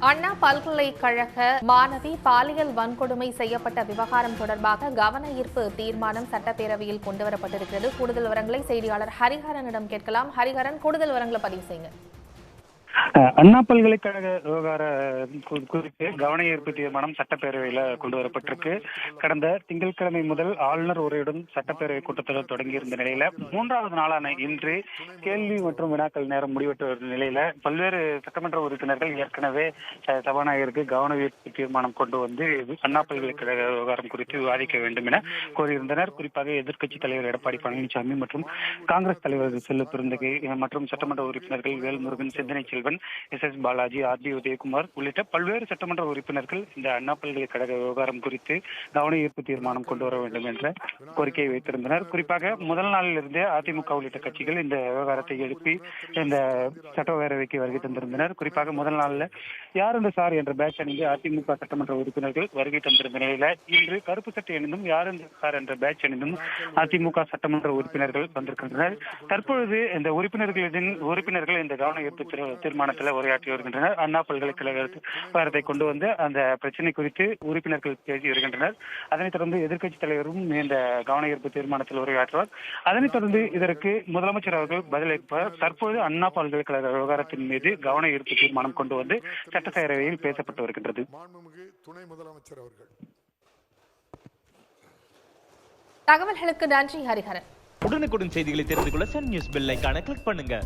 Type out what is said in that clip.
அண்ணா பல்கலைக்கழக மாணவி பாலியல் வன்கொடுமை செய்யப்பட்ட விவகாரம் தொடர்பாக கவன ஈர்ப்பு தீர்மானம் சட்டப்பேரவையில் கொண்டுவரப்பட்டிருக்கிறது. கூடுதல் விவரங்களை செய்தியாளர் ஹரிஹரனிடம் கேட்கலாம். ஹரிஹரன், கூடுதல் விவரங்களை பதிவு செய்யுங்க. அண்ணா பல்கலைக்கழக விவகார குறித்து கவன ஈர்ப்பு தீர்மானம் சட்டப்பேரவையில கொண்டு வரப்பட்டிருக்கு. கடந்த திங்கட்கிழமை முதல் ஆளுநர் உரையுடன் சட்டப்பேரவை கூட்டத்தொடர் தொடங்கியிருந்த நிலையில 3வது நாளான இன்று கேள்வி மற்றும் வினாக்கள் நேரம் முடிவெட்டு வரும் நிலையில பல்வேறு சட்டமன்ற உறுப்பினர்கள் ஏற்கனவே சபாநாயகருக்கு கவன ஈர்ப்பு தீர்மானம் கொண்டு வந்து அண்ணா பல்கலைக்கழக விவகாரம் குறித்து விவாதிக்க வேண்டும் என கோரியிருந்தனர். குறிப்பாக எதிர்க்கட்சி தலைவர் எடப்பாடி பழனிசாமி மற்றும் காங்கிரஸ் தலைவர் செல்வ பெருந்தகை மற்றும் சட்டமன்ற உறுப்பினர்கள் வேல்முருகன், சிந்தனை செல்வன், எஸ் பாலாஜி, ஆர் உதயகுமார் உள்ளிட்ட பல்வேறு சட்டமன்ற உறுப்பினர்கள் இந்த அண்ணா பல்கலைக்கழக விவகாரம் குறித்து கவன ஈர்ப்பு தீர்மானம் கொண்டு வர வேண்டும் என்ற கோரிக்கையை வைத்திருந்தனர். குறிப்பாக முதல் நாளிலிருந்தே அதிமுக உள்ளிட்ட கட்சிகள் இந்த விவகாரத்தை எழுப்பி இந்த சட்டப்பேரவைக்கு வருகை தந்திருந்தனர். குறிப்பாக முதல் நாளில் யார் இந்த சார் என்ற பேட்ச் அணிந்து அதிமுக சட்டமன்ற உறுப்பினர்கள் வருகை தந்திருந்த நிலையில இன்று கருப்பு சட்டை அணிந்தும் யார் இந்த சார் என்ற பேட்ச் அணிந்தும் அதிமுக சட்டமன்ற உறுப்பினர்கள் வந்திருக்கின்றனர். தற்பொழுது இந்த உறுப்பினர்கள் இந்த கவன ஈர்ப்பு தீர்மானத்தில் உரையாற்றி வருகின்றனர். அண்ணா பல்கலைக்கழகத்தை கொண்டு வந்து அந்த பிரச்சனை குறித்து உறுப்பினர்கள் பேசி வருகின்றனர். அதனைத் தொடர்ந்து எதிர்க்கட்சி தலைவரும் இந்த கவன ஈர்ப்பு தீர்மானத்தில் உரையாற்றுவார். அதனைத் தொடர்ந்து இதற்கு முதலமைச்சர் அவர்கள் பதிலளிப்பார். தற்போது அண்ணா பல்கலைக்கழக விவகாரத்தின் மீது கவன ஈர்ப்பு தீர்மானம் கொண்டு வந்து சட்டப்பேரவையில் பேசப்பட்டு வருகின்றது. துணை முதலமைச்சர் அவர்கள் தகவல்களுக்கு நன்றி ஹரிஹரன். உடனுக்குடன் செய்திகளை தெரிந்து கொள்ள சன் நியூஸ் பெல் ஐகானை கிளிக் பண்ணுங்க.